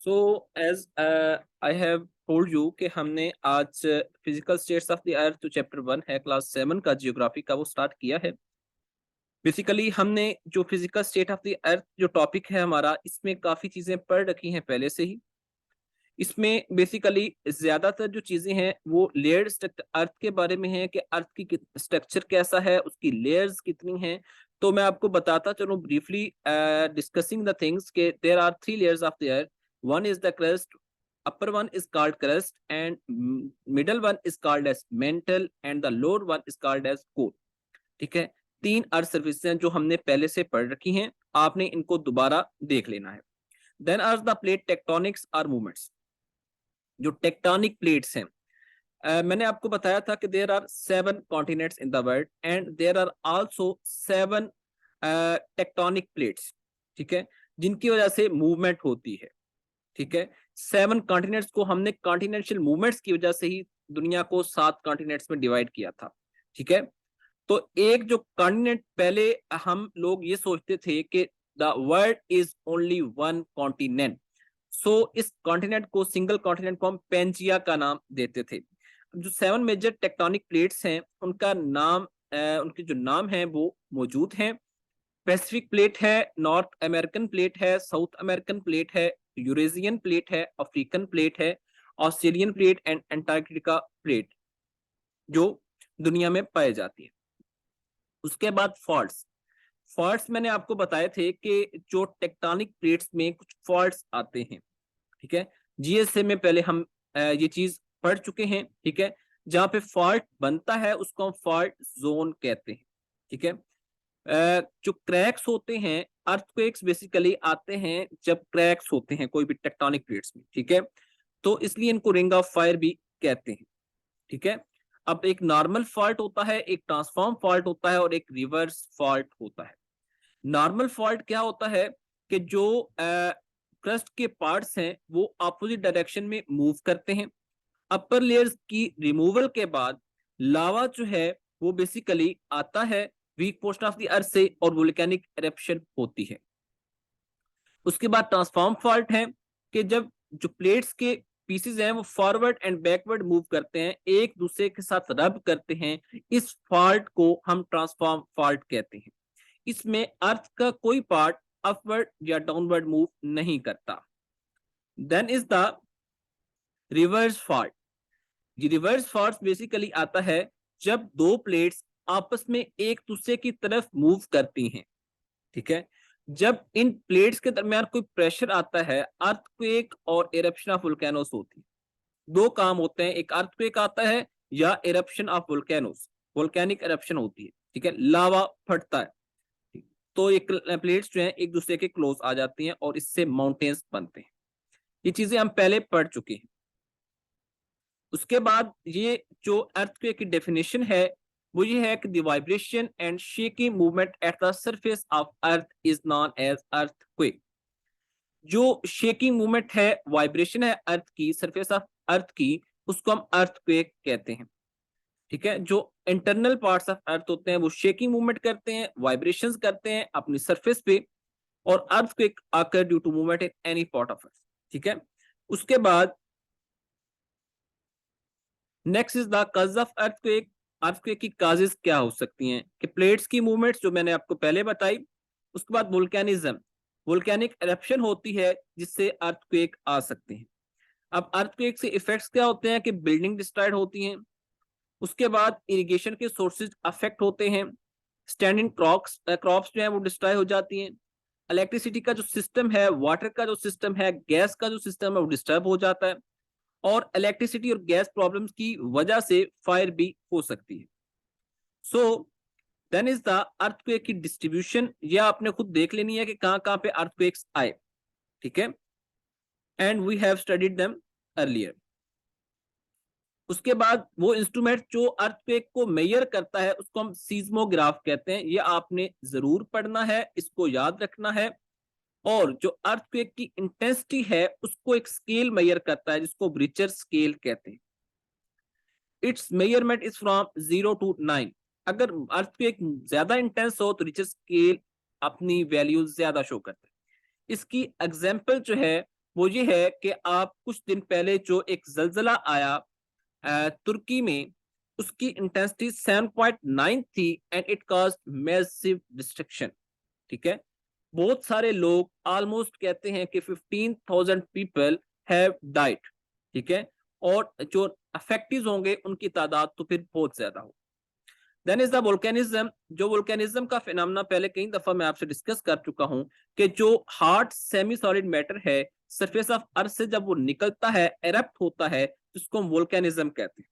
So as I have told you कि हमने आज physical states of the earth जो चैप्टर 1 है क्लास 7 का जियोग्राफी का वो स्टार्ट किया है। बेसिकली हमने जो physical state of the earth जो टॉपिक है हमारा, इसमें काफी चीजें पढ़ रखी हैं पहले से ही। इसमें बेसिकली ज्यादातर जो चीजें हैं वो लेयर्ड स्ट्रक्चर अर्थ के बारे में है कि अर्थ की स्ट्रक्चर कैसा है, उसकी लेयर्स कितनी हैं। तो मैं आपको बताता चलूं ब्रीफली डिस्कसिंग द थिंग्स के there are three layers of the earth. One is the crust, upper one is called crust, and middle one is called as mantle, and the lower one is called as core। ठीक है, तीन earth surface हैं जो हमने पहले से पढ़ रखी हैं, आपने इनको दोबारा देख लेना है। Then are the plate tectonics or movements. जो टेक्टोनिक प्लेट्स हैं, मैंने आपको बताया था कि there are 7 continents in the world and there are also 7 tectonic plates. ठीक है, जिनकी वजह से मूवमेंट होती है। ठीक है, 7 कॉन्टिनेंट्स को हमने कॉन्टिनेंशियल मूवमेंट्स की वजह से ही दुनिया को 7 कॉन्टिनेंट्स में डिवाइड किया था। ठीक है, तो एक जो कॉन्टिनेंट पहले हम लोग ये सोचते थे कि the world is only one continent, so इस कॉन्टिनेंट को, सिंगल कॉन्टिनेंट को हम पेंजिया का नाम देते थे। जो 7 मेजर टेक्टोनिक प्लेट्स हैं उनका नाम, उनके जो नाम हैं वो मौजूद हैं। पैसिफिक प्लेट है, नॉर्थ अमेरिकन प्लेट है, साउथ अमेरिकन प्लेट है, यूरेशियन प्लेट है, अफ्रीकन प्लेट है, Australian plate and Antarctica plate जो दुनिया में पाए जाती है। उसके बाद फॉल्ट्स। फॉल्ट्स मैंने आपको बताए थे कि जो टेक्टोनिक प्लेट्स में कुछ फॉल्ट्स आते हैं। ठीक है, जीएसए में पहले हम ये चीज पढ़ चुके हैं। ठीक है, जहां पे फॉल्ट बनता है उसको हम फॉल्ट जोन कहते हैं। ठीक है, जो क्रैक्स होते हैं, अर्थक्वेक्स बेसिकली आते हैं जब क्रैक्स होते हैं कोई भी टेक्टोनिक प्लेट्स में। ठीक है, तो इसलिए इनको रिंग ऑफ फायर भी कहते हैं। ठीक है, अब एक नॉर्मल फॉल्ट होता है, एक ट्रांसफॉर्म फॉल्ट होता है और एक रिवर्स फॉल्ट होता है। नॉर्मल फॉल्ट क्या होता है कि जो क्रस्ट के पार्ट्स हैं वो अपोजिट डायरेक्शन में मूव करते हैं। अपर लेयर्स की रिमूवल के बाद लावा जो है वो बेसिकली आता है weak portion of the earth से और वोल्केनिक एरप्शन होती है। उसके बाद ट्रांसफॉर्म फॉल्ट है कि जब जो प्लेट्स के पीसेस हैं वो फॉरवर्ड एंड बैकवर्ड मूव करते हैं, एक दूसरे के साथ रब करते हैं, इस फॉल्ट को हम ट्रांसफॉर्म फॉल्ट कहते हैं। इसमें अर्थ का कोई पार्ट अपवर्ड या डाउनवर्ड मूव नहीं करता। Then is the reverse fault. ये रिवर्स फॉल्ट बेसिकली आता है जब दो प्लेट्स आपस में एक दूसरे की तरफ मूव करती हैं। ठीक है, जब इन प्लेट्स के दरमियान कोई प्रेशर आता है, अर्थक्वेक और इरप्शन ऑफ वोल्केनोस होती है। दो काम होते हैं, एक अर्थक्वेक आता है या eruption of volcanoes, volcanic eruption होती है। ठीक है, लावा फटता है। ठीक, तो एक प्लेट्स जो हैं एक दूसरे के क्लोज आ जाती हैं और इससे माउंटेन्स बनते हैं। ये चीजें हम पहले पढ़ चुके हैं। उसके बाद ये जो अर्थक्वेक की डेफिनेशन है वो ये है कि the vibration and shaking movement at the surface of earth is known as earthquake. जो शेकिंग मूवमेंट है, वाइब्रेशन है अर्थ की, सरफेस ऑफ अर्थ की, उसको हम अर्थक्वेक कहते हैं। ठीक है, जो इंटरनल पार्ट्स ऑफ अर्थ होते हैं वो शेकिंग मूवमेंट करते हैं, वाइब्रेशंस करते हैं अपनी सरफेस पे, और earthquake occur due to movement in any part of earth. ठीक है, उसके बाद next is the cause of earthquake. Earthquake की काजेस क्या हो सकती हैं कि प्लेट्स की मूवमेंट्स जो मैंने आपको पहले बताई। उसके बाद वोल्केनिज्म, वोल्केनिक एरप्शन होती है जिससे अर्थक्वेक आ सकते हैं। अब अर्थक्वेक से इफेक्ट्स क्या होते हैं कि बिल्डिंग डिस्ट्रॉयड होती हैं। उसके बाद इरिगेशन के सोर्सेज अफेक्ट होते हैं, स्टैंडिंग क्रॉप्स जो है वो डिस्ट्रॉय हो जाती हैं। इलेक्ट्रिसिटी का जो सिस्टम है, वाटर का जो सिस्टम है, गैस का जो सिस्टम है वो डिस्टर्ब हो जाता है, और इलेक्ट्रिसिटी और गैस प्रॉब्लम्स की वजह से फायर भी हो सकती है। So then is the earthquake की डिस्ट्रीब्यूशन, यह आपने खुद देख लेनी है कि कहां कहां पे अर्थक्वेक्स आए। ठीक है, and we have studied them earlier. उसके बाद वो इंस्ट्रूमेंट जो अर्थक्वेक को मेजर करता है उसको हम सीज्मोग्राफ कहते हैं। ये आपने जरूर पढ़ना है, इसको याद रखना है। और जो अर्थक्वेक की इंटेंसिटी है उसको एक स्केल मेजर करता है जिसको रिचर स्केल कहते हैं। It's measurement is from 0 to 9। अगर अर्थक्वेक ज्यादा इंटेंस हो तो रिचर स्केल अपनी वैल्यू ज्यादा शो करता है। इसकी एग्जाम्पल जो है वो ये है कि आप कुछ दिन पहले जो एक जलजला आया तुर्की में, उसकी इंटेंसिटी 7.9 थी and it caused massive destruction. ठीक है, बहुत सारे लोग, ऑलमोस्ट कहते हैं कि 15,000 पीपल हैव डाइड। ठीक है, और जो अफेक्टिव होंगे उनकी तादाद तो फिर बहुत ज्यादा हो। Then is the volcanism. जो वोल्केनिज्म का फिनोमेना पहले कई दफा मैं आपसे डिस्कस कर चुका हूं कि जो हार्ड सेमी सॉलिड मैटर है सरफेस ऑफ अर्थ से जब वो निकलता है, एरप्ट होता है, तो इसको हम वोल्केनिज्म कहते हैं।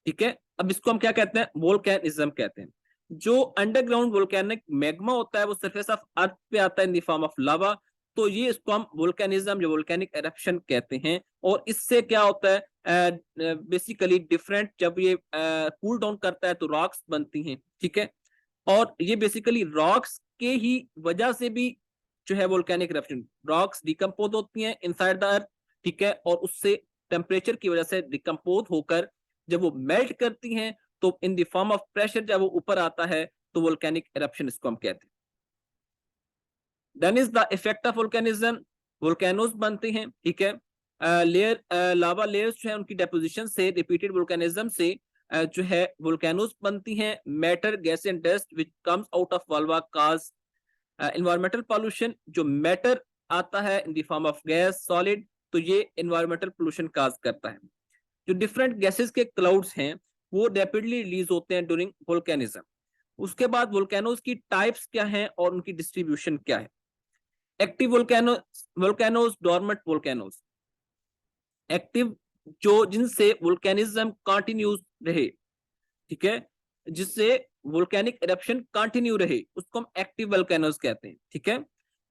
ठीक है, अब इसको हम क्या कहते हैं? वोल्केनिज्म कहते हैं। जो अंडरग्राउंड वोल्केनिक मैग्मा होता है वो सरफेस ऑफ अर्थ पे आता है इन द फॉर्म ऑफ लावा, तो ये इसको हम वोल्केनिज्म या वोल्केनिक एरप्शन कहते हैं। और इससे क्या होता है, बेसिकली डिफरेंट, जब ये कूल डाउन करता है तो रॉक्स बनती हैं। ठीक है, और ये बेसिकली रॉक्स के ही वजह से भी जो है वोल्केनिक एरप्शन, रॉक्स डिकम्पोज होती हैं इनसाइड द अर्थ। ठीक है, और उससे टेम्परेचर की वजह से डिकम्पोज होकर जब वो मेल्ट करती हैं तो इन द फॉर्म ऑफ प्रेशर जब वो ऊपर आता है तो वोल्केनिक एरप्शन इसको हम कहते हैं। Then is the effect of volcanism, volcanoes बनते हैं। ठीक है, लावा लेयर्स जो है उनकी डेपोजिशन से, रिपीटेड वोल्केनिज्म से जो है वोल्केनोज बनती हैं। Matter, gas and dust which comes out of वाल्वा cause environmental pollution. जो मैटर आता है इन the form of gas, solid, तो ये एनवायरमेंटल पोल्यूशन काज करता है। जो डिफरेंट गैसेस के क्लाउड्स हैं वो रैपिडली रिलीज होते हैं ड्यूरिंग वोल्केनिज्म। उसके बाद वोल्केनोज की टाइप्स क्या हैं और उनकी डिस्ट्रीब्यूशन क्या है? Active volcanoes, dormant volcanoes. Active, जो जिनसे वोल्केनिज्म कंटिन्यूस रहे। ठीक है, जिससे वोल्केनिक एरप्शन कंटिन्यू रहे, उसको हम एक्टिव वोल्केनोज कहते हैं। ठीक है,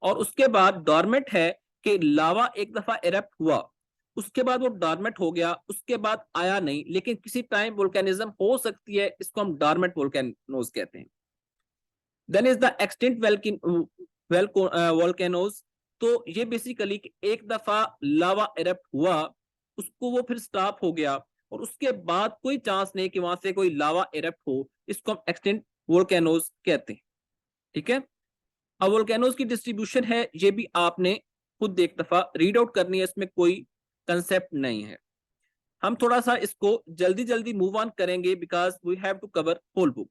और उसके बाद डोरमेंट है कि लावा एक दफा एरप्ट हुआ, उसके बाद वो डोरमेंट हो गया, उसके बाद आया नहीं, लेकिन किसी टाइम वोल्केनिज्म हो सकती है, इसको हम डोरमेंट वोल्केनोज कहते हैं। Then is the extinct volcanoes. तो ये बेसिकली एक दफा लावा एरप्ट हुआ, उसको वो फिर स्टॉप हो गया, और उसके बाद कोई चांस नहीं कि वहां से कोई लावा एरप्ट हो, इसको हम एक्सटिंक्ट वोल्केनोज कहते हैं। ठीक है, अब वोल्केनोज की डिस्ट्रीब्यूशन है, ये भी आपने खुद एक दफा रीड आउट करनी है, इसमें कोई कंसेप्ट नहीं है। हम थोड़ा सा इसको जल्दी जल्दी मूव ऑन करेंगे because we have to cover whole book.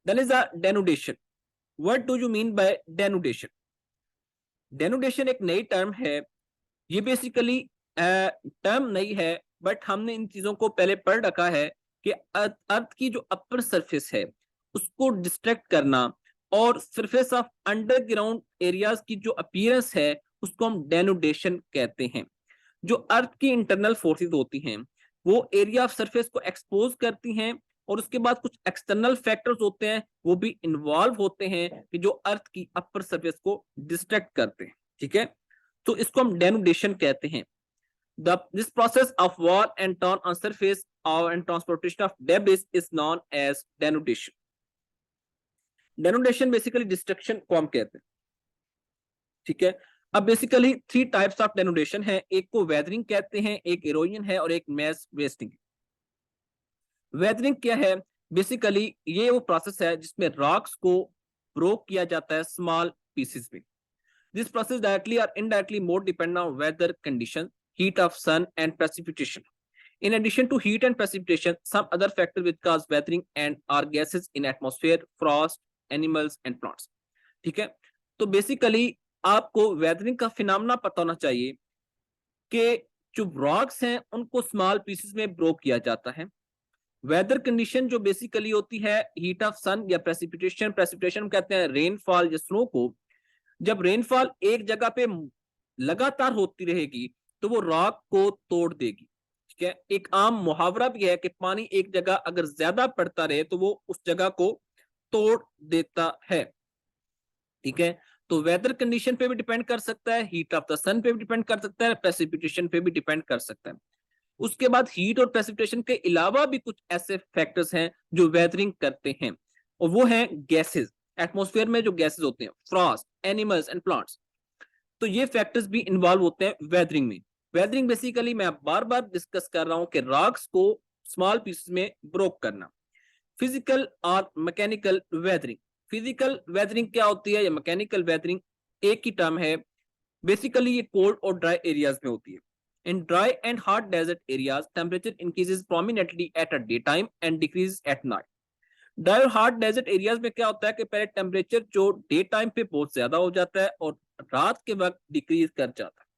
Then is the denudation. What do you mean by denudation? Denudation एक नई टर्म है। ये बेसिकली टर्म नहीं है, बट हमने इन चीजों को पहले पढ़ रखा है कि अर्थ की जो अपर सरफेस है उसको डिस्ट्रैक्ट करना, और सरफेस ऑफ अंडरग्राउंड एरियाज की जो अपीयरेंस है उसको हम डेनुडेशन कहते हैं। जो अर्थ की इंटरनल फोर्सेस होती हैं वो एरिया ऑफ सरफेस को एक्सपोज करती हैं, और उसके बाद कुछ एक्सटर्नल फैक्टर्स होते हैं वो भी इन्वॉल्व होते हैं कि जो अर्थ की अपर सरफेस को डिस्ट्रैक्ट करते हैं। ठीक है, तो इसको हम डेनुडेशन कहते हैं। This process of war and turn on surface and transportation of debris is known as denudation. Denudation basically destruction को हम कहते हैं। ठीक है, अब बेसिकली 3 टाइप्स ऑफ डेनुडेशन है। एक को वेदरिंग कहते हैं, एक इरोजन है, और एक मैस वेस्टिंग। वेदरिंग क्या है? बेसिकली ये वो प्रोसेस है जिसमें रॉक्स को ब्रोक किया जाता है स्मॉल पीसेस में। दिस प्रोसेस डायरेक्टली और indirectly more depend on whether condition, heat of sun and precipitation. In addition to heat and precipitation, some other factors which cause weathering and are gases in atmosphere, frost, animals and plants. ठीक है, तो basically आपको weathering का phenomena पता होना चाहिए कि जो रॉक्स हैं उनको स्मॉल पीसेस में ब्रोक किया जाता है। वेदर कंडीशन जो बेसिकली होती है हीट ऑफ सन या प्रेसिपिटेशन, प्रेसिपिटेशन कहते हैं रेनफॉल या स्नो को। जब रेनफॉल एक जगह पे लगातार होती रहेगी तो वो रॉक को तोड़ देगी। ठीक है, एक आम मुहावरा भी है कि पानी एक जगह अगर ज्यादा पड़ता रहे तो वो उस जगह को तोड़ देता है। ठीक है, तो वेदर कंडीशन पे भी डिपेंड कर सकता है, हीट ऑफ द सन पे भी डिपेंड कर सकता है, प्रेसिपिटेशन पे भी डिपेंड कर सकता है। उसके बाद हीट और प्रेसिपिटेशन के अलावा भी कुछ ऐसे फैक्टर्स हैं जो वेदरिंग करते हैं, और वो हैं गैसेस। एटमॉस्फेयर में जो गैसेस होते हैं, फ्रॉस्ट, एनिमल्स एंड प्लांट्स, तो ये फैक्टर्स भी इन्वॉल्व होते हैं वेदरिंग में। वेदरिंग बेसिकली मैं बार बार डिस्कस कर रहा हूं कि रॉक्स को स्मॉल पीसेस में ब्रोक करना। फिजिकल और मैकेनिकल वेदरिंग। फिजिकल वेदरिंग क्या होती है या मैकेनिकल वेदरिंग? एक ही टर्म है। बेसिकली ये कोल्ड और ड्राई एरियाज में होती है। In dry and hot desert areas temperature increases prominently at a day time and decrease at night. Dry और हॉट डेजर्ट एरियाज में क्या होता है कि पहले टेम्परेचर जो डे टाइम पे बहुत ज्यादा हो जाता है और रात के वक्त डिक्रीज कर जाता है।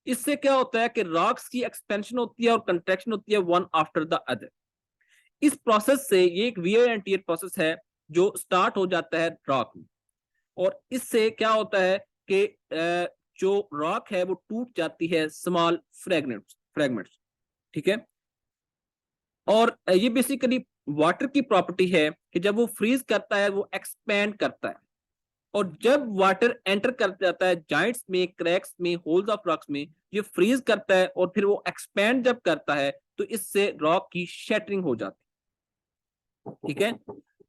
इससे क्या होता है कि रॉक्स की एक्सपेंशन होती है और कंट्रैक्शन होती है वन आफ्टर द अदर। इस प्रोसेस से ये एक वियर एंड टियर प्रोसेस है जो स्टार्ट हो जाता है रॉक में, और इससे क्या होता है कि जो रॉक है वो टूट जाती है स्मॉल फ्रेगमेंट्स। ठीक है, और ये बेसिकली वाटर की प्रॉपर्टी है कि जब वो फ्रीज करता है वो एक्सपैंड करता है, और जब वाटर एंटर कर जाता है जॉइंट्स में, क्रैक्स में, होल्स ऑफ रॉक्स में, ये फ्रीज करता है और फिर वो एक्सपैंड जब करता है तो इससे रॉक की शैटरिंग हो जाती है। ठीक है,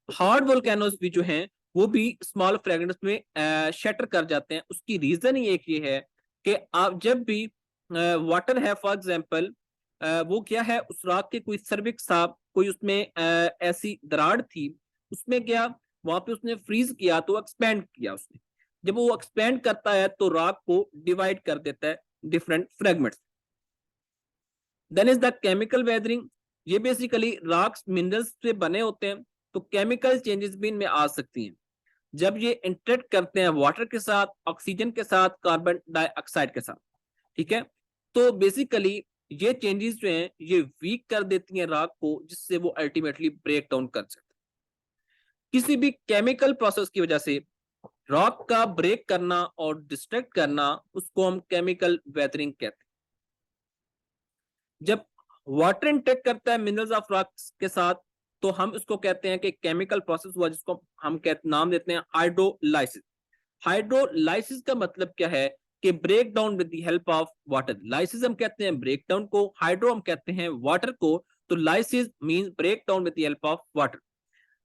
हार्ड वोल्केनोस भी जो हैं वो भी स्मॉल फ्रेगमेंट्स में शटर कर जाते हैं। उसकी रीजन ही एक ये है कि आप जब भी वाटर है, फॉर एग्जांपल वो क्या है, उस रॉक के कोई सर्विक्स था, कोई उसमें ऐसी दरार थी, उसमें क्या वहां पे उसने फ्रीज किया तो एक्सपेंड किया उसने। जब वो एक्सपेंड करता है तो रॉक को डिवाइड कर देता है different fragments. Then is the chemical weathering. ये बेसिकली रॉक्स मिनरल्स से बने होते हैं, तो केमिकल चेंजेस भी इनमें आ सकती हैं जब ये इंटरेक्ट करते हैं वाटर के साथ, ऑक्सीजन के साथ, कार्बन डाइऑक्साइड के साथ। ठीक है, तो बेसिकली ये चेंजेस जो हैं ये वीक कर देती हैं रॉक को, जिससे वो अल्टीमेटली ब्रेक डाउन कर सकते हैं। किसी भी केमिकल प्रोसेस की वजह से रॉक का ब्रेक करना और डिस्ट्रैक्ट करना, उसको हम केमिकल वेदरिंग कहते हैं। जब वाटर इंटेक्ट करता है मिनरल्स ऑफ रॉक्स के साथ तो हम इसको कहते हैं कि केमिकल प्रोसेस हुआ, जिसको हम नाम देते हैं हाइड्रोलाइसिस। हाइड्रोलाइसिस का मतलब क्या है कि break down with the help of water. Lysis हम कहते हैं ब्रेक डाउन को, हाइड्रो हम कहते हैं वाटर को, तो lysis means break down with the help of water.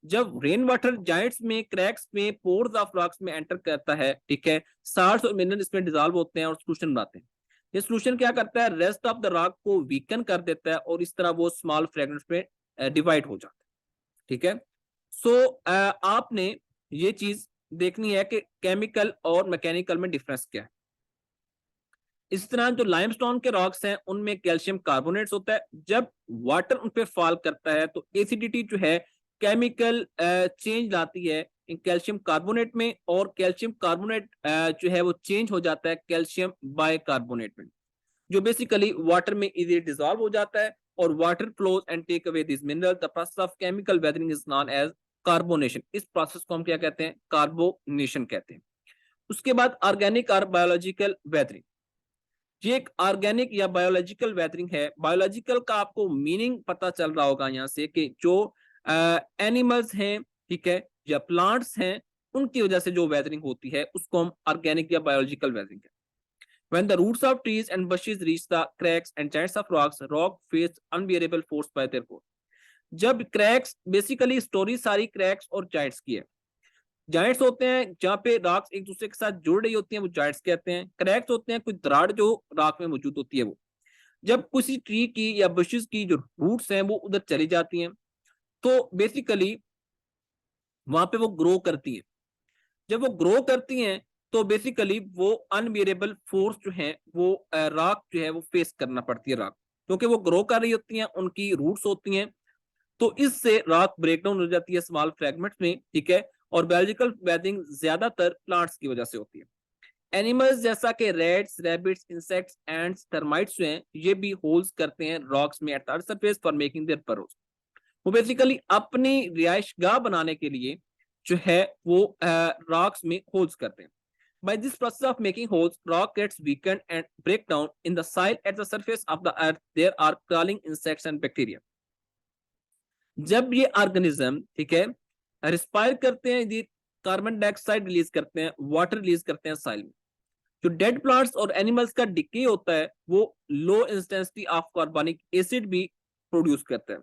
जब रेन वाटर जॉइंट्स में, क्रैक्स में, पोर्स ऑफ रॉक्स में एंटर करता है, ठीक है, साल्ट्स और मिनरल इसमें डिसॉल्व होते हैं और सोल्यूशन बनाते हैं। ये सोल्यूशन क्या करता है, रेस्ट ऑफ द रॉक को वीकन कर देता है और इस तरह वो स्मॉल फ्रेगमेंट्स में डिवाइड हो जाता है। ठीक है, सो आपने ये चीज देखनी है कि केमिकल और मैकेनिकल में डिफरेंस क्या है। इस तरह जो लाइमस्टोन के रॉक्स हैं उनमें कैल्शियम कार्बोनेट्स होता है, जब वाटर उन पे फॉल करता है तो एसिडिटी जो है केमिकल चेंज लाती है इन कैल्शियम कार्बोनेट में, और कैल्शियम कार्बोनेट जो है वो चेंज हो जाता है कैल्शियम बाइकार्बोनेट में, जो बेसिकली वाटर में इजीली डिसॉल्व हो जाता है और water flows and take away this mineral. The process of chemical weathering is known as carbonation. इस प्रोसेस को हम क्या कहते हैं, कार्बोनेशन कहते हैं। उसके बाद ऑर्गेनिक और बायोलॉजिकल वेदरिंग। ये एक ऑर्गेनिक या बायोलॉजिकल वेदरिंग है। बायोलॉजिकल का आपको मीनिंग पता चल रहा होगा यहाँ से कि जो एनिमल्स हैं, ठीक है, या प्लांट्स हैं, उनकी वजह से जो वेदरिंग होती है उसको हम ऑर्गेनिक या बायोलॉजिकल वेदरिंग कहते हैं। When the roots of trees and bushes reach the cracks and joints of rocks, rock face unbearable force by their core. जब क्रैक्स, बेसिकली स्टोरी सारी क्रैक्स और जॉइंट्स की है। जॉइंट्स होते हैं जहां पे रॉक्स एक दूसरे के साथ जुड़ रही होती हैं, वो जॉइंट्स कहते हैं। क्रैक्स होते हैं कोई दरार जो रॉक में मौजूद होती है वो। जब किसी ट्री की या बुशेस की जो रूट्स हैं वो उधर चली जाती हैं तो बेसिकली वहां पे वो ग्रो करती हैं। जब वो ग्रो करती हैं तो बेसिकली वो अनबियरेबल फोर्स जो है वो रॉक जो है वो फेस करना पड़ती है रॉक, क्योंकि वो ग्रो कर रही होती हैं, उनकी रूट्स होती हैं, तो इससे रॉक ब्रेकडाउन हो जाती है स्मॉल फ्रेगमेंट्स में। ठीक है, और बायोलॉजिकल वेदरिंग ज्यादातर प्लांट्स की वजह से होती है। एनिमल्स जैसा कि rats, rabbits, insects, ends, termites जो हैं ये भी होल्स करते हैं रॉक्स में eight the surface for making their burrows। वो बेसिकली अपनी रिहाइशगाह बनाने के लिए जो है वो रॉक्स में होल्स करते हैं। By this process of making holes, rock gets weakened and break down in the soil at the surface of the earth. There are crawling insects and bacteria. जब ये ऑर्गेनिज्म, ठीक है, रिस्पायर करते हैं, ये कार्बन डाइऑक्साइड रिलीज करते हैं, water release करते हैं साइल में। जो डेड प्लांट्स और एनिमल्स का डिके होता है वो लो इंटेंसिटी ऑफ कार्बनिक एसिड भी प्रोड्यूस करता है,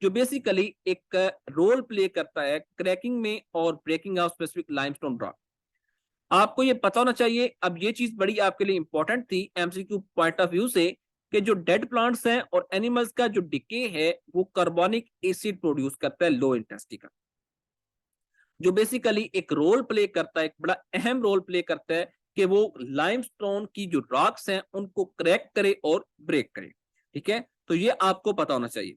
जो बेसिकली एक रोल प्ले करता है क्रैकिंग में और breaking of specific limestone rock. आपको ये पता होना चाहिए, अब ये चीज बड़ी आपके लिए इंपॉर्टेंट थी एमसीक्यू पॉइंट ऑफ व्यू से, कि जो डेड प्लांट्स हैं और एनिमल्स का जो डिके है वो कार्बोनिक एसिड प्रोड्यूस करता है लो इंटेंसिटी का। जो बेसिकली एक रोल प्ले करता है, एक बड़ा अहम रोल प्ले करता है कि वो लाइमस्टोन की जो रॉक्स हैं उनको क्रैक करे और ब्रेक करे। ठीक है, तो ये आपको पता होना चाहिए।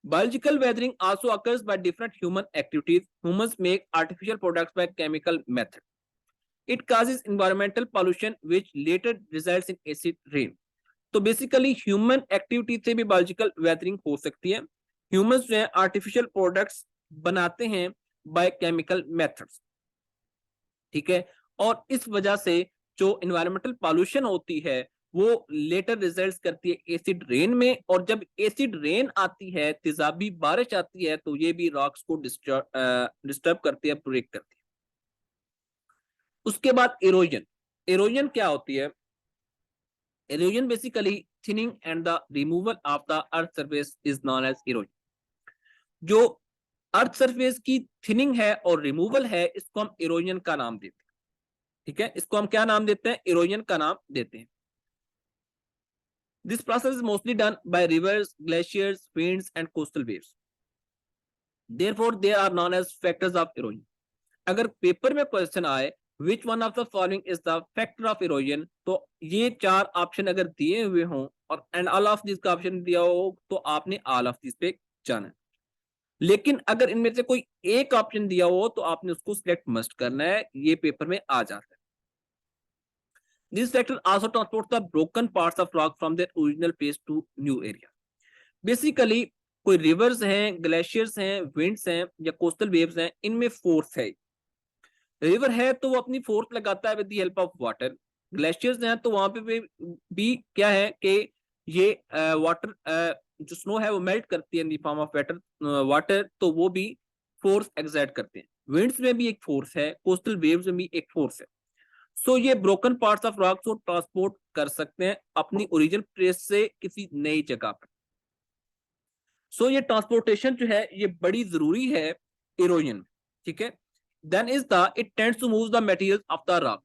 Biological weathering also occurs by different human activities. Humans make artificial products by chemical method. It causes environmental pollution which later results in acid rain. तो बेसिकली ह्यूमन एक्टिविटी से भी बायोलॉजिकल वेदरिंग हो सकती है। ह्यूमंस जो है artificial products बनाते हैं बाय केमिकल मेथड्स। ठीक है, और इस वजह से जो इन्वायरमेंटल पॉल्यूशन होती है वो लेटर रिजल्ट्स करती है एसिड रेन में, और जब एसिड रेन आती है, तेजाबी बारिश आती है, तो ये भी रॉक्स को डिस्टर्ब करती है, ब्रेक करती है। उसके बाद इरोजन। इरोजन क्या होती है? Erosion basically thinning and the removal of the earth surface is known as erosion. जो अर्थ सरफेस की थिनिंग है और रिमूवल है, इसको हम इरोजन का नाम देते हैं। ठीक है, इसको हम क्या नाम देते हैं? इरोजन का नाम देते हैं। This process is mostly done by rivers, glaciers, winds, and coastal waves. Therefore, they are known as factors of erosion. अगर पेपर में क्वेश्चन आए which one of the following is the factor of erosion, तो ये चार option अगर दिए हुए हों और and all of these का ऑप्शन दिया हो, तो आपने all of these पे जाना है। लेकिन अगर इनमें से कोई एक ऑप्शन दिया हो तो आपने उसको सिलेक्ट मस्ट करना है, ये पेपर में आ जाता है। This factor also transports the broken parts of rock from their original place to new area. Basically, कोई रिवर्स हैं, ग्लेशियर्स हैं, विंड्स हैं या कोस्टल वेव्स हैं, इनमें फोर्स है। रिवर है तो वो अपनी फोर्स लगाता है with the help of water. Glaciers हैं तो वहां पे भी क्या है कि ये वाटर जो स्नो है वो मेल्ट करती है इन द फॉर्म ऑफ वाटर, तो वो भी फोर्स एक्सर्ट करते हैं। विंड्स में भी एक फोर्स है, कोस्टल वेव्स में भी एक फोर्स है। सो ये ब्रोकन पार्ट्स ऑफ रॉक्स को ट्रांसपोर्ट कर सकते हैं अपनी ओरिजिनल प्लेस से किसी नई जगह पर। सो ये ट्रांसपोर्टेशन जो है ये बड़ी जरूरी है इरोजन। ठीक है, then is the it tends to move the materials of the rock.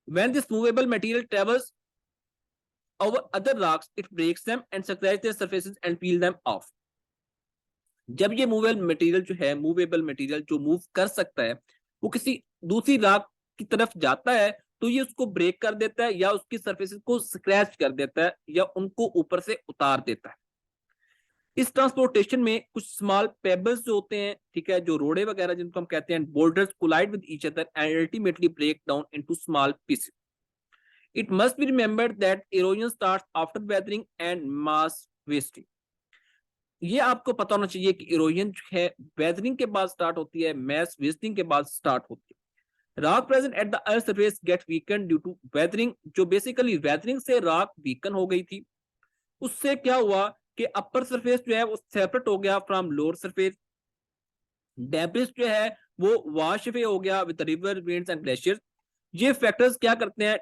When this movable material travels over other rocks it breaks them and scrapes their surfaces and peel them off. जब ये movable material जो move कर सकता है वो किसी दूसरी rock की तरफ जाता है, तो ये उसको ब्रेक कर देता है या उसकी सरफेसेस को स्क्रैच कर देता है या उनको ऊपर से उतार देता है। इस ट्रांसपोर्टेशन में कुछ स्मॉल पेबल्स जो होते हैं, ठीक है, जो रोड़े वगैरह जिनको हम कहते हैं, boulders collide with each other and ultimately break down into small pieces. It must be remembered that erosion starts after weathering and mass wasting. ये आपको पता होना चाहिए कि इरोजन जो है वेदरिंग के बाद स्टार्ट होती है, मास वेस्टिंग के बाद स्टार्ट होती है। Rock present at the earth surface get weaken due to weathering. जो बेसिकली वेदरिंग से रॉक वीकन हो गई थी, उससे क्या हुआ कि अपर सरफेस जो है वो सेपरेट हो गया फ्रॉम लोअर सरफेस। डेब्रिस जो है वो वॉश अवे हो गया with river, winds and glaciers. ये फैक्टर्स क्या करते हैं?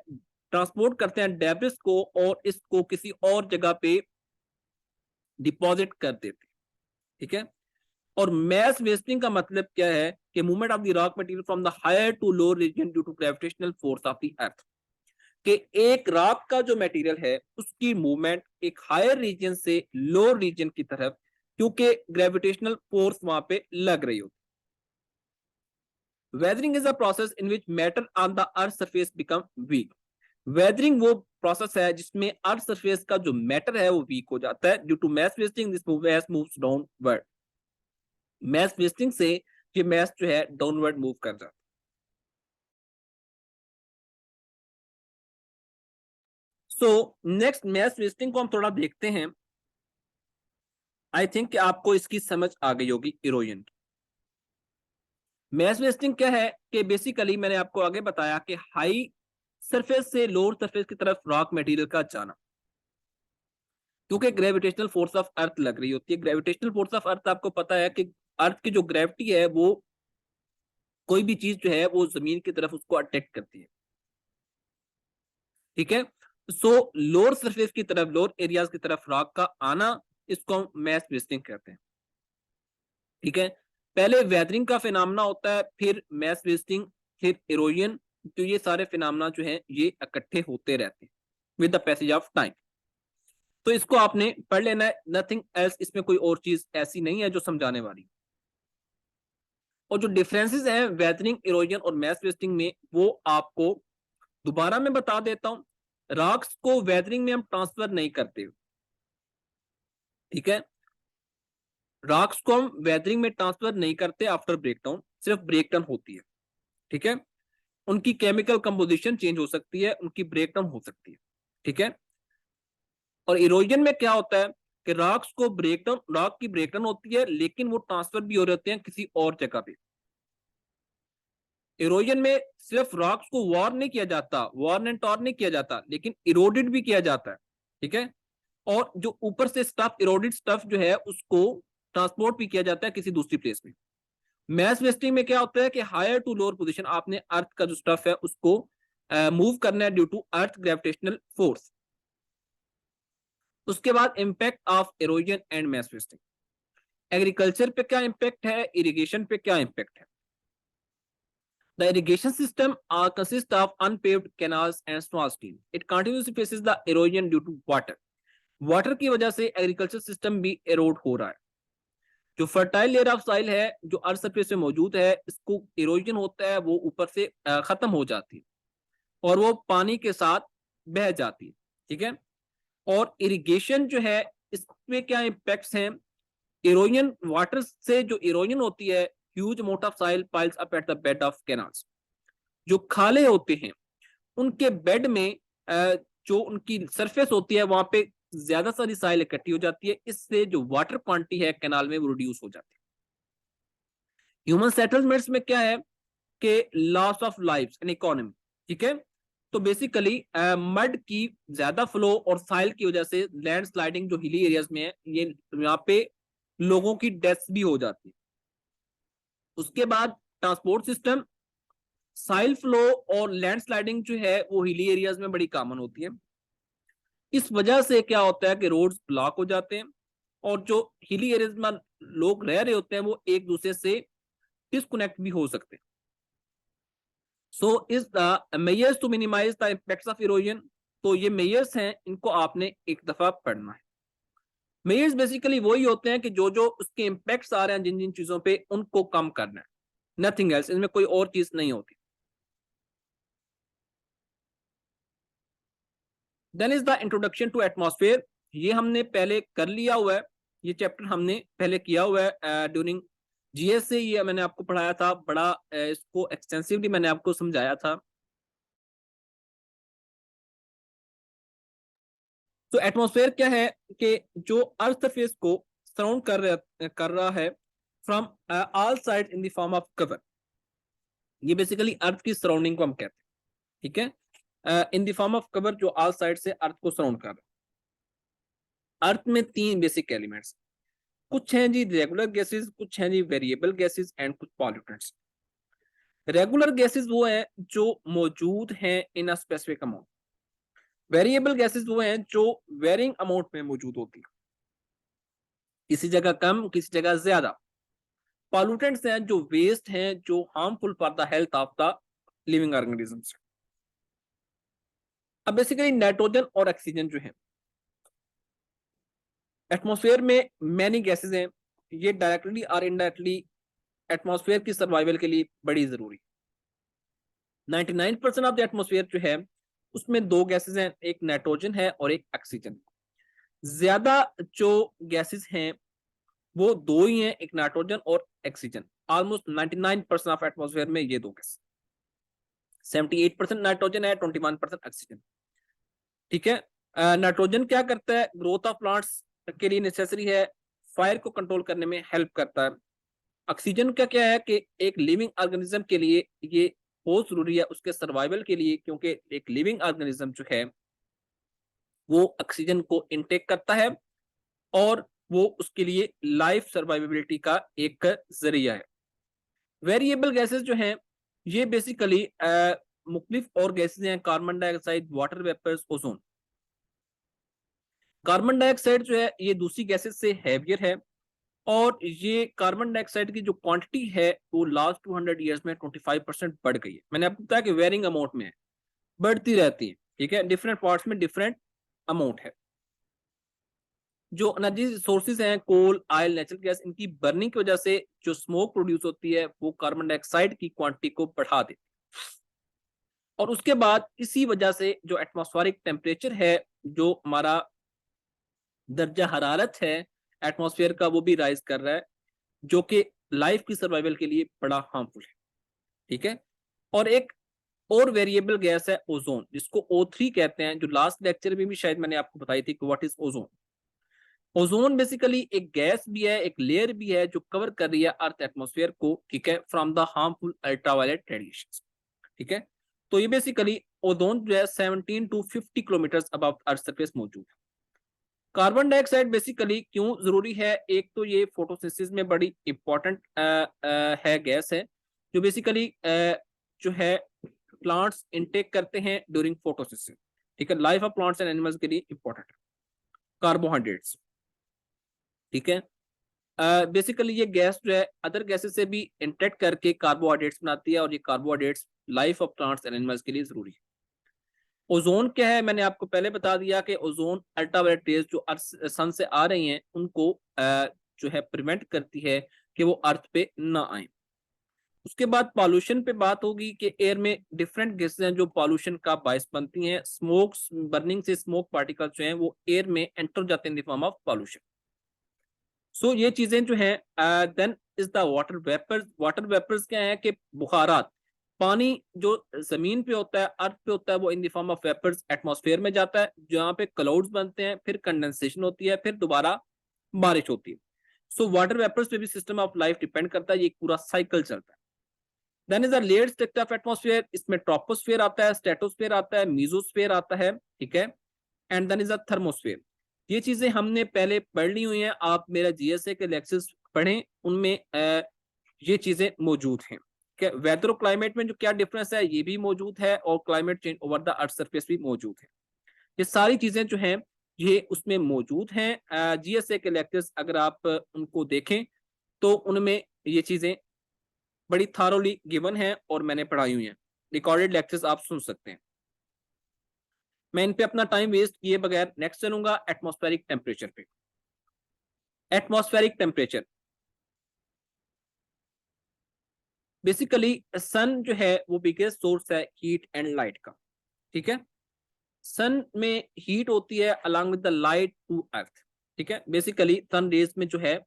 ट्रांसपोर्ट करते हैं डेब्रिस को और इसको किसी और जगह पे डिपॉजिट कर देते हैं। ठीक है, और मैस वेस्टिंग का मतलब क्या है कि movement of the rock material from the higher to lower region due to gravitational force of the earth. कि एक रॉक का जो मटेरियल है उसकी मूवमेंट एक हायर रीजन से लोअर रीजन की तरफ, क्योंकि ग्रेविटेशनल फोर्स वहां पे लग रही होती। Weathering is a process in which matter on the earth surface become weak. Weathering वो प्रोसेस है जिसमें अर्थ सरफेस का जो मैटर है वो वीक हो जाता है due to mass wasting. This mass moves downward. Mass wasting से ये मैस जो है डाउनवर्ड मूव कर जाता है। सो नेक्स्ट मैस वेस्टिंग को हम थोड़ा देखते हैं। आई थिंक कि आपको इसकी समझ आ गई होगी इरोजन की। मैस वेस्टिंग क्या है कि बेसिकली मैंने आपको आगे बताया कि हाई सरफेस से लोअर सरफेस की तरफ रॉक मटेरियल का जाना, क्योंकि ग्रेविटेशनल फोर्स ऑफ अर्थ लग रही होती है। ग्रेविटेशनल फोर्स ऑफ अर्थ आपको पता है कि अर्थ की जो ग्रेविटी है वो कोई भी चीज जो है वो जमीन की तरफ उसको अट्रैक्ट करती है। ठीक है, सो लोअर सरफेस की तरफ, लोअर एरियाज की तरफ रॉक का आना, इसको हम मैस वेस्टिंग कहते हैं। ठीक है, पहले वेदरिंग का फिनोमेना होता है, फिर मैस वेस्टिंग, फिर इरोजन। तो ये सारे फिनोमेना जो हैं ये इकट्ठे होते रहते हैं with the passage of time. तो इसको आपने पढ़ लेना है, नथिंग एल्स। इसमें कोई और चीज ऐसी नहीं है जो समझाने वाली। और जो डिफरेंसेस हैं वेदरिंग, इरोजन और मैस वेस्टिंग में, वो आपको दोबारा मैं बता देता हूं। रॉक्स को वेदरिंग में हम ट्रांसफर नहीं करते, ठीक है। रॉक्स को हम वेदरिंग में ट्रांसफर नहीं करते आफ्टर ब्रेकडाउन, सिर्फ ब्रेकडाउन होती है, ठीक है। उनकी केमिकल कंपोजिशन चेंज हो सकती है, उनकी ब्रेकडाउन हो सकती है, ठीक है। और इरोजन में क्या होता है कि रॉक्स को ब्रेकडाउन, रॉक की ब्रेकडाउन होती है लेकिन वो ट्रांसफर भी हो रहे होते हैं किसी और जगह पे। इरोजन में सिर्फ रॉक्स को वॉर नहीं किया जाता, वॉर एंड टॉर नहीं किया जाता, लेकिन इरोडेड भी किया जाता है, ठीक है। और जो ऊपर से स्टफ, इरोडेड स्टफ जो है उसको ट्रांसपोर्ट भी किया जाता है किसी दूसरी प्लेस में। मैस वेस्टिंग में क्या होता है कि हायर टू लोअर पोजीशन, आपने अर्थ का जो स्टफ है उसको मूव करना है due to earth gravitational force. उसके बाद impact of erosion and mass wasting. Agriculture पे क्या इंपैक्ट है, इरिगेशन पे क्या इंपैक्ट है। The irrigation system consists of unpaved canals and small streams. It continuously faces the erosion due to water. Water की वजह से एग्रीकल्चर सिस्टम भी एरोड हो रहा है। जो फर्टाइल लेयर ऑफ सॉइल है जो अर्थ सरफेस में मौजूद है, इसको इरोजन होता है, वो ऊपर से खत्म हो जाती है और वो पानी के साथ बह जाती है, ठीक है। और इरिगेशन जो है, इसमें क्या इम्पैक्ट्स हैं। इरोजन, वाटर से जो इरोजन होती है, huge amount of soil piles up at the bed of canals. जो खाले होते हैं उनके बेड में जो उनकी सरफेस होती है वहां पे ज्यादा सारी साइल इकट्ठी हो जाती है, इससे जो वाटर क्वांटिटी है कैनाल में वो रिड्यूस हो जाती है। ह्यूमन सेटलमेंट्स में क्या है कि loss of lives and economy, ठीक है। तो बेसिकली मड की ज्यादा फ्लो और साइल की वजह से लैंड स्लाइडिंग जो हिली एरियाज में है, ये यहाँ पे लोगों की डेथ भी हो जाती है। उसके बाद ट्रांसपोर्ट सिस्टम, साइल फ्लो और लैंड स्लाइडिंग जो है वो हिली एरियाज में बड़ी कॉमन होती है। इस वजह से क्या होता है कि रोड्स ब्लॉक हो जाते हैं और जो हिली एरियाज में लोग रह रहे होते हैं वो एक दूसरे से डिस्कनेक्ट भी हो सकते हैं। So is the measures to minimize the impacts of erosion. तो ये मेजर्स हैं, इनको आपने एक दफा पढ़ना है। मेजर्स बेसिकली वही होते हैं कि जो जो उसके इम्पैक्ट्स आ रहे हैं जिन जिन चीजों पे, उनको कम करना है, नथिंग एल्स। इनमें कोई और चीज नहीं होती। Then is the introduction to atmosphere. ये हमने पहले कर लिया हुआ है, ये चैप्टर हमने पहले किया हुआ है ड्यूरिंग जीएस से। ये मैंने आपको पढ़ाया था, बड़ा इसको एक्सटेंसिवली मैंने आपको समझाया था। तो एटमॉस्फेयर क्या है कि जो अर्थ सरफेस को सराउंड कर रहा है from all side in the form of cover. ये बेसिकली अर्थ की सराउंडिंग को हम कहते हैं, ठीक है। इन द फॉर्म ऑफ कवर, जो ऑल साइड से अर्थ को सराउंड कर रहा है। अर्थ में तीन बेसिक एलिमेंट्स, कुछ हैं जी रेगुलर गैसेस, कुछ हैं जी वेरिएबल गैसेस एंड कुछ पॉल्यूटेंट्स। रेगुलर गैसेस वो हैं जो मौजूद हैं in a specific amount. Variable gases वो हैं जो वेरिंग अमाउंट में मौजूद होती है, किसी जगह कम किसी जगह ज्यादा। पॉल्यूटेंट्स हैं जो वेस्ट हैं, जो harmful for the health of the living organisms. अब बेसिकली नाइट्रोजन और ऑक्सीजन जो है एटमॉस्फेयर में मैनी गैसेस हैं, ये डायरेक्टली और इनडायरेक्टली एटमॉस्फेयर की सर्वाइवल के लिए बड़ी जरूरी। 99% ऑफ द एटमॉस्फेयर जो है उसमें दो गैसेस हैं, एक नाइट्रोजन है और एक ऑक्सीजन। ज्यादा जो गैसेस हैं वो दो ही हैं, एक नाइट्रोजन और ऑक्सीजन। ऑलमोस्ट 99% ऑफ एटमॉस्फेयर में ये दो गैस, 78% नाइट्रोजन है, 21% ऑक्सीजन, ठीक है। नाइट्रोजन क्या करता है, ग्रोथ ऑफ प्लांट्स के लिए नेसेसरी है, फायर को कंट्रोल करने में हेल्प करता है। ऑक्सीजन का क्या है कि एक लिविंग ऑर्गेनिज्म के लिए ये बहुत जरूरी है उसके सर्वाइवल के लिए, क्योंकि एक लिविंग ऑर्गेनिज्म जो है वो ऑक्सीजन को इनटेक करता है और वो उसके लिए लाइफ सर्वाइवेबिलिटी का एक जरिया है। वेरिएबल गैसेस जो हैं ये बेसिकली मुख्तलिफ और गैसेस हैं, carbon dioxide, water vapours, ozone. Carbon dioxide जो है ये दूसरी गैसेस से हैवियर है और ये कार्बन डाइऑक्साइड की जो क्वांटिटी है वो लास्ट 200 ईयर्स में 25% बढ़ गई है। मैंने आपको बताया कि वेरिंग अमाउंट में है, बढ़ती रहती है, ठीक है। डिफरेंट पार्ट्स में डिफरेंट अमाउंट है। जो एनर्जी सोर्सेज हैं कोल, ऑयल, नेचुरल गैस, इनकी बर्निंग की वजह से जो स्मोक प्रोड्यूस होती है वो कार्बन डाइऑक्साइड की क्वांटिटी को बढ़ा देती है। और उसके बाद इसी वजह से जो एटमॉस्फेरिक टेम्परेचर है, जो हमारा दर्जा हरारत है एटमॉस्फेयर का, वो भी राइज कर रहा है, जो कि लाइफ की सर्वाइवल के लिए बड़ा हार्मफुल है। ठीक है। और एक और वेरिएबल गैस है ओजोन, जिसको O3 कहते हैं, जो लास्ट लेक्चर में भी शायद मैंने आपको बताई थी कि what is ozone. Ozone basically एक गैस भी है, एक लेयर भी है, जो कवर कर रही है अर्थ एटमॉस्फेयर को, ठीक है, from the harmful ultraviolet radiation. ठीक है। तो ये बेसिकली ओजोन जो है 17 to 50 kilometre above earth surface मौजूद है। कार्बन डाइऑक्साइड बेसिकली क्यों जरूरी है, एक तो ये फोटोसिंथेसिस में बड़ी इंपॉर्टेंट है, गैस है, जो बेसिकली जो है प्लांट्स इनटेक करते हैं ड्यूरिंग फोटोसिंथेसिस। ठीक है, life of plants and animals के लिए इंपॉर्टेंट है। कार्बोहाइड्रेट्स, ठीक है, बेसिकली ये गैस जो है अदर गैसेस से भी इंटरेक्ट करके कार्बोहाइड्रेट्स बनाती है, और ये carbohydrates life of plants and animals के लिए जरूरी है। ओजोन क्या है, मैंने आपको पहले बता दिया कि ओजोन अल्ट्रावायलेट रेज जो सन से आ रही हैं उनको जो है प्रिवेंट करती है कि वो अर्थ पे ना आए। उसके बाद पॉल्यूशन पे बात होगी कि एयर में डिफरेंट गैसेस हैं जो पॉल्यूशन का बायस बनती हैं। स्मोक बर्निंग से स्मोक पार्टिकल्स जो हैं वो एयर में एंटर जाते हैं in the form of pollution. So ये चीजें जो हैं, then is the water vapours. Water vapours क्या है कि बुखारात, पानी जो जमीन पे होता है, अर्थ पे होता है, वो in the form of vapours atmosphere में जाता है, जहाँ पे क्लाउड्स बनते हैं, फिर कंडेंसेशन होती है, फिर दोबारा बारिश होती है। सो वाटर वेपर्स पे भी सिस्टम ऑफ लाइफ डिपेंड करता है, ये पूरा साइकिल चलता है। Then is a layered structure of atmosphere, इसमें ट्रोपोस्फेयर आता है, स्ट्रेटोस्फेयर आता है, मीजोस्फेयर आता है। ठीक है। And then is a thermosphere. ये चीजें हमने पहले पढ़ ली हुई हैं, आप मेरा जीएसए के लेक्चर्स पढ़ें, उनमें ये चीजें मौजूद हैं। वेदर और क्लाइमेट में जो क्या डिफरेंस है ये भी मौजूद है, और climate change over the earth surface भी मौजूद है। ये सारी चीजें जो हैं ये उसमें मौजूद हैं। जीएसए के लेक्चर्स अगर आप उनको देखें तो उनमें ये चीजें बड़ी थारोली गिवन है और मैंने पढ़ाई हुई हैं। रिकॉर्डेड लेक्चर्स आप सुन सकते हैं। मैं इन पे अपना टाइम वेस्ट किए बगैर नेक्स्ट चलूंगा एटमॉस्फेरिक टेम्परेचर पे। एटमॉस्फेरिक टेम्परेचर बेसिकली सन जो है वो बिगेस्ट सोर्स है हीट एंड लाइट का। ठीक है। सन में हीट होती है along with the light to earth. ठीक है, बेसिकली सन रेज में जो है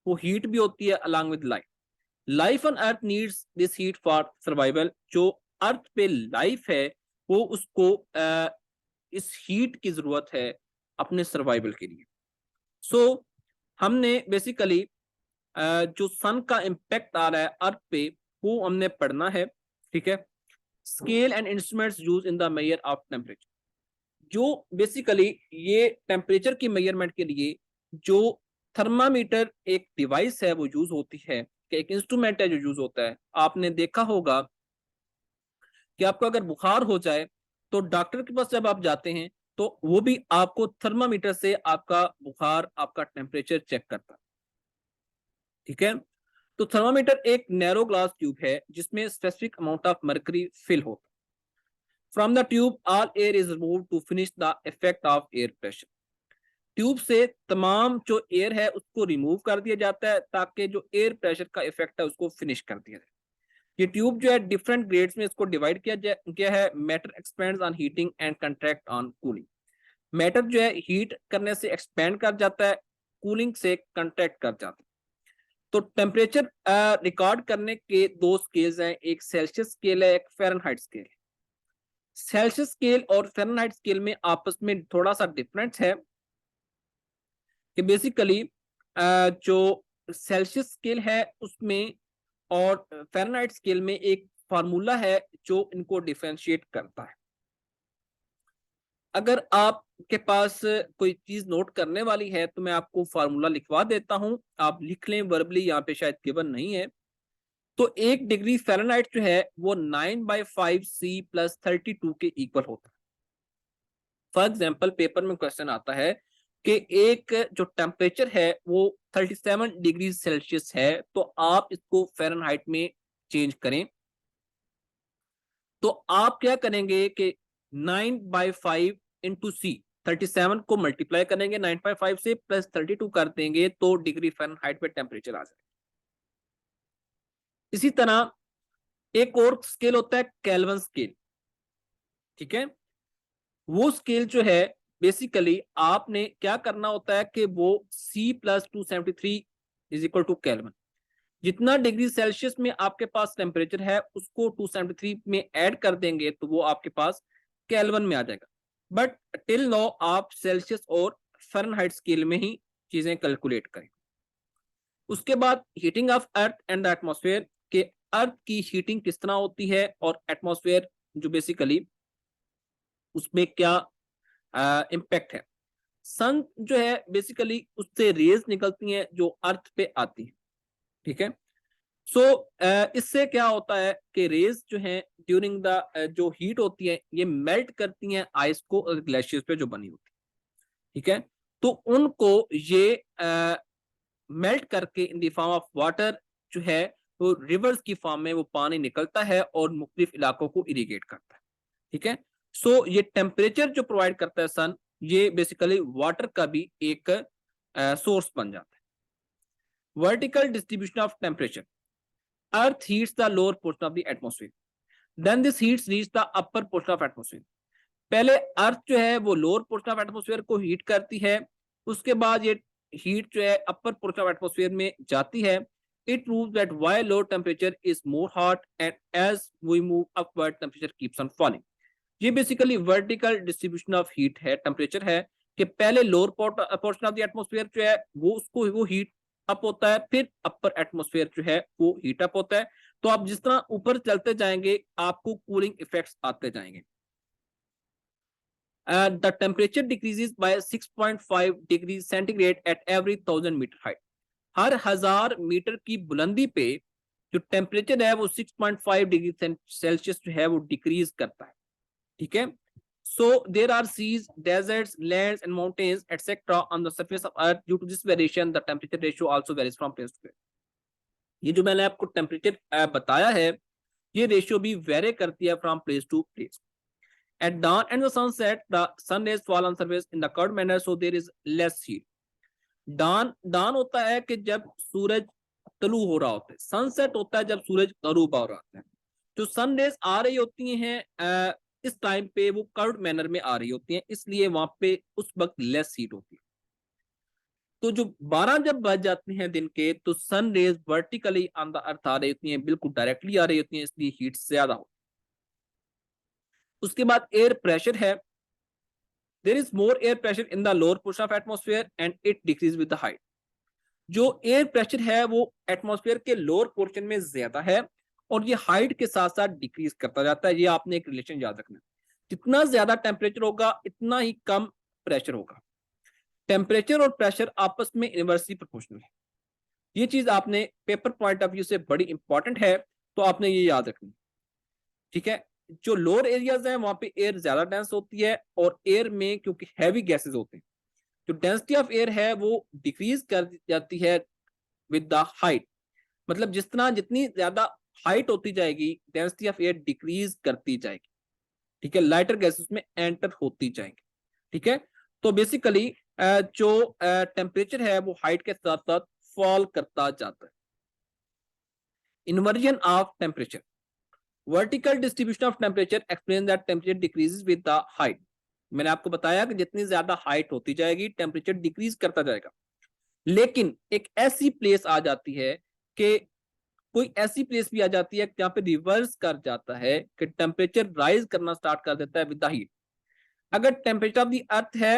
वो हीट भी होती है along with light. Life on earth needs this heat for survival. जो अर्थ पे लाइफ है वो उसको इस हीट की जरूरत है अपने सर्वाइवल के लिए। सो हमने बेसिकली जो सन का इम्पैक्ट आ रहा है अर्थ पे वो हमने पढ़ना है। ठीक है। Scale and instruments use in the measure of temperature. जो बेसिकली ये टेम्परेचर की मेजरमेंट के लिए जो थर्मामीटर एक डिवाइस है वो यूज होती है, कि एक इंस्ट्रूमेंट है जो यूज होता है। आपने देखा होगा कि आपको अगर बुखार हो जाए तो डॉक्टर के पास जब आप जाते हैं तो वो भी आपको थर्मामीटर से आपका बुखार, आपका टेम्परेचर चेक करता है। ठीक है। तो थर्मामीटर एक नैरो ग्लास ट्यूब है जिसमें specific amount of mercury fill होता है। From the tube all air is removed to finish the effect of air pressure. Tube से तमाम जो एयर है उसको रिमूव कर दिया जाता है ताकि जो एयर प्रेशर का इफेक्ट है उसको फिनिश कर दिया जाए। ये ट्यूब जो है डिफरेंट ग्रेड्स में इसको डिवाइड किया है। Matter expends on heating and contract on cooling. Matter जो है हीट करने से एक्सपेंड कर जाता है, कूलिंग से कंट्रैक्ट कर जाता है। तो टेम्परेचर रिकॉर्ड करने के दो स्केल्स हैं, एक सेल्सियस स्केल है, एक फ़ारेनहाइट स्केल है। सेल्सियस स्केल और फ़ारेनहाइट स्केल में आपस में थोड़ा सा डिफरेंस है कि बेसिकली जो सेल्सियस स्केल है उसमें और फ़ारेनहाइट स्केल में एक फार्मूला है जो इनको डिफरेंशिएट करता है। अगर आपके पास कोई चीज नोट करने वाली है तो मैं आपको फार्मूला लिखवा देता हूं, आप लिख लें वर्बली, यहाँ पे शायद गिवन नहीं है। तो 1 डिग्री फ़ारेनहाइट जो है वो 9/5 C + 32 के इक्वल होता है। फॉर एग्जाम्पल पेपर में क्वेश्चन आता है कि एक जो टेम्परेचर है वो 37 डिग्री सेल्सियस है, तो आप इसको फ़ारेनहाइट में चेंज करें। तो आप क्या करेंगे कि 9/5 × C, 37 को मल्टीप्लाई करेंगे 9.5 से प्लस 32 कर देंगे तो डिग्री फ़ारेनहाइट पे टेम्परेचर आ जाएगा। इसी तरह एक और स्केल होता है केल्विन स्केल, ठीक है। वो स्केल जो है बेसिकली आपने क्या करना होता है कि वो C plus 273 is equal to kelvin, जितना डिग्री सेल्सियस में आपके पास टेम्परेचर है उसको 273 में ऐड कर देंगे तो वो आपके पास केल्विन में आ जाएगा। बट टिल नो आप सेल्सियस और फ़ारेनहाइट स्केल में ही चीजें कैलकुलेट करें। उसके बाद heating of earth and the atmosphere, के अर्थ की हीटिंग किस तरह होती है और एटमॉस्फेयर जो बेसिकली उसमें क्या इम्पैक्ट है। सन जो है बेसिकली उससे रेज निकलती हैं जो अर्थ पे आती हैं, ठीक है। सो इससे क्या होता है कि रेज जो है ड्यूरिंग द जो हीट होती है ये मेल्ट करती हैं आइस को और ग्लेशियर्स पे जो बनी होती है, ठीक है। तो उनको ये मेल्ट करके इन द फॉर्म ऑफ वाटर जो है तो रिवर्स की फॉर्म में वो पानी निकलता है और मुख्तलिफ इलाकों को इरिगेट करता है, ठीक है। सो ये टेम्परेचर जो प्रोवाइड करता है सन, ये बेसिकली वाटर का भी एक सोर्स बन जाता है। Vertical distribution of temperature, earth heats the lower portion of the atmosphere, then this heats reach the upper portion of atmosphere. पहले अर्थ जो है वो लोअर पोर्शन ऑफ एटमॉस्फेयर को हीट करती है, उसके बाद ये हीट जो है अपर पोर्शन ऑफ एटमॉस्फेयर में जाती है। It proves that why lower temperature is more hot and as we move upward temperature keeps on falling. ये basically vertical distribution of heat है, टेम्परेचर है कि पहले lower portion of the atmosphere जो है वो हीट अप होता है, फिर अपर एटमॉस्फेयर जो है वो हीट अप होता है। तो आप जिस तरह ऊपर चलते जाएंगे आपको कूलिंग इफेक्ट्स आते जाएंगे। The temperature decreases by 6.5 degrees centigrade at every 1000 metre height. हर 1000 मीटर की बुलंदी पे जो टेम्परेचर है वो 6.5 डिग्री सेल्सियस जो है वो डिक्रीज करता है, ठीक है। So there are seas, deserts, lands and mountains etc. on the surface of earth. Due to this variation the temperature ratio also varies from place to place. ये जो मैंने आपको टेम्परेचर बताया है ये रेशियो भी वेरी करती है from place to place. At dawn and the sunset, the sun rays fall on surface in the curved manner, so there is less heat. दान होता है कि जब सूरज तलू हो रहा होता है, सनसेट होता है जब सूरज गरूब हो रहा होता है। जो सन रेज आ रही होती हैं इस टाइम पे वो कर्व्ड मैनर में आ रही होती हैं, इसलिए वहां पे उस वक्त लेस हीट होती है। तो जो 12 जब बज जाते हैं दिन के तो sun rays vertically on the earth आ रही होती हैं, बिल्कुल डायरेक्टली आ रही होती हैं, इसलिए हीट ज्यादा होती है। उसके बाद एयर प्रेशर है, there is more air pressure in the lower portion of atmosphere and it decreases with the height. जो एयर प्रेशर है वो एटमॉस्फेयर के लोअर पोर्शन में ज्यादा है और ये हाइट के साथ साथ डिक्रीज करता जाता है। ये आपने एक रिलेशन याद रखना, जितना ज्यादा टेम्परेचर होगा इतना ही कम प्रेशर होगा। टेम्परेचर और प्रेशर आपस में इनवर्सली प्रोपोर्शनल है। ये चीज आपने पेपर पॉइंट ऑफ व्यू से बड़ी इंपॉर्टेंट है, तो आपने ये याद रखनी, ठीक है। जो लोअर एरियाज है वहां पे एयर ज्यादा डेंस होती है और एयर में क्योंकि हैवी गैसेस होते हैं जो डेंसिटी ऑफ एयर है वो डिक्रीज कर जाती है विद द हाइट। मतलब जितनी ज्यादा हाइट होती जाएगी डेंसिटी ऑफ एयर डिक्रीज करती जाएगी, ठीक है। लाइटर गैसेस में एंटर होती जाएंगी, ठीक है। तो बेसिकली जो टेम्परेचर है वो हाइट के साथ साथ फॉल करता जाता है। Inversion of temperature, vertical distribution of temperature explain that temperature decreases with the height. मैंने आपको बताया कि जितनी ज्यादा हाइट होती जाएगी टेम्परेचर डिक्रीज करता जाएगा, लेकिन एक ऐसी प्लेस आ जाती है कि कोई ऐसी प्लेस भी आ जाती है जहां पे रिवर्स कर जाता है कि टेम्परेचर राइज करना स्टार्ट कर देता है विद द हीट। अगर टेम्परेचर ऑफ द अर्थ है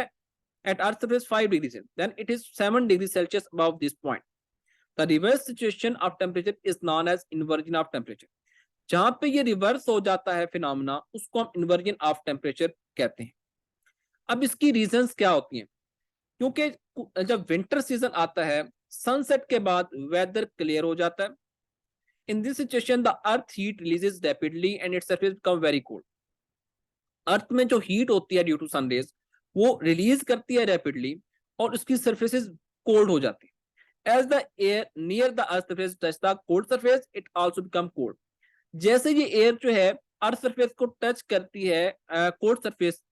at earth surface 5 degree Celsius then it is 7 degree Celsius above this point. The reverse situation of temperature is known as inversion of temperature. जहां पे ये reverse हो जाता है phenomena उसको हम इन्वर्जन ऑफ टेम्परेचर कहते हैं। अब इसकी रीजंस क्या होती हैं, क्योंकि जब विंटर सीजन आता है सनसेट के बाद वेदर क्लियर हो जाता है। In this situation the earth heat releases rapidly and its surface become very cold. Earth में जो हीट होती है ड्यू टू सनरेज वो रिलीज करती है रैपिडली और उसकी सरफेसेस कोल्ड हो जाती है। As the air near the earth surface touch the cold surface it also become cold. जैसे ये एयर जो है अर्थ सरफेस को टच करती है cold surface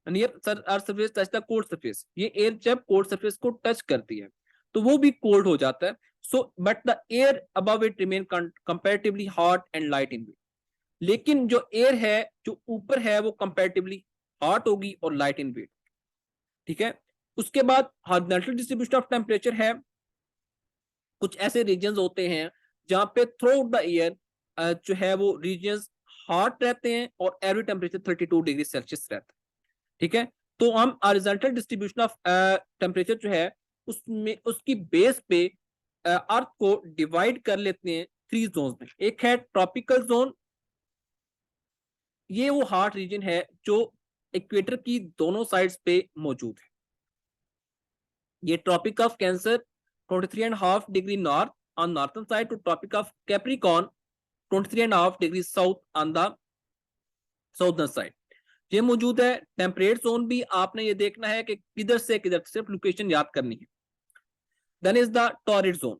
near earth surface touch the cold surface, ये एयर जब कोल्ड सरफेस को टच करती है तो वो भी कोल्ड हो जाता है। So but the air above it remain comparatively hot and light in weight, लेकिन जो एयर है जो ऊपर है वो कंपैरेटिवली हॉट होगी और लाइट इन वेट, ठीक है। उसके बाद हॉरिजॉन्टल डिस्ट्रीब्यूशन ऑफ टेम्परेचर है, कुछ ऐसे रीजन होते हैं जहां पे थ्रू आउट द ईयर जो है वो रीजन हॉट रहते हैं और एवरेज टेम्परेचर 32 डिग्री सेल्सियस रहता है, ठीक है। तो हम हॉरिजॉन्टल डिस्ट्रीब्यूशन ऑफ टेम्परेचर जो है उसमें उसकी बेस पे अर्थ को डिवाइड कर लेते हैं 3 जोन में। एक है ट्रॉपिकल जोन, ये वो हॉट रीजन है जो इक्वेटर की दोनों साइड्स पे मौजूद है। ये tropic of Cancer 23.5 degree north on northern side to tropic of Capricorn 23.5 degree south on the southern side, ये मौजूद है। टेम्परेट जोन भी आपने ये देखना है कि किधर से किधर, सिर्फ लोकेशन याद करनी है। Then is the torrid zone,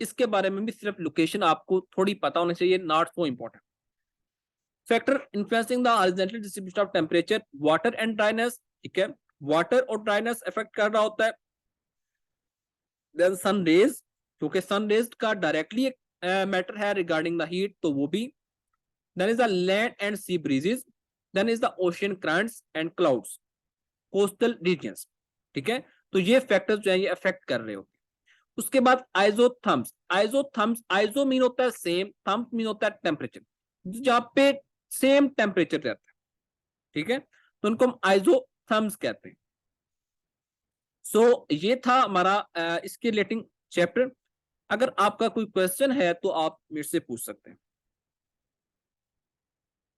इसके बारे में भी सिर्फ लोकेशन आपको थोड़ी पता होनी चाहिए, not so important. Factor influencing the horizontal distribution of temperature, water and dryness, ठीक है, वाटर और ड्राइनेस इफेक्ट कर रहा होता है। देन सन रेज, क्योंकि सन रेज का डायरेक्टली मैटर है रिगार्डिंग द हीट, तो वो भी। Then is the land and sea breezes, then is the ocean currents and clouds, coastal regions, ठीक है। तो ये फैक्टर्स जो है ये अफेक्ट कर रहे होते हैं। उसके बाद आइजोथर्म्स, आइजोथर्म्स, आइजो मीन होता है सेम, थम्स मीन होता है टेम्परेचर, जहां पे सेम टेम्परेचर रहता है, ठीक है, तो उनको हम आइजोथर्म्स कहते हैं। सो ये था हमारा इसके रिलेटिंग चैप्टर। अगर आपका कोई क्वेश्चन है तो आप मेरे से पूछ सकते हैं।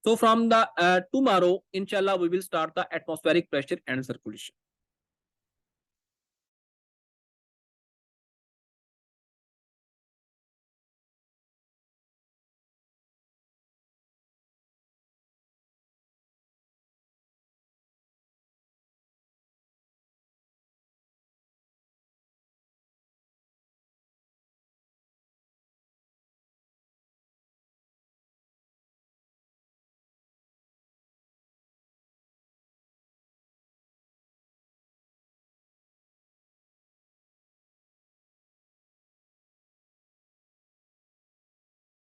So from the tomorrow, inshallah, we will start the atmospheric pressure and circulation.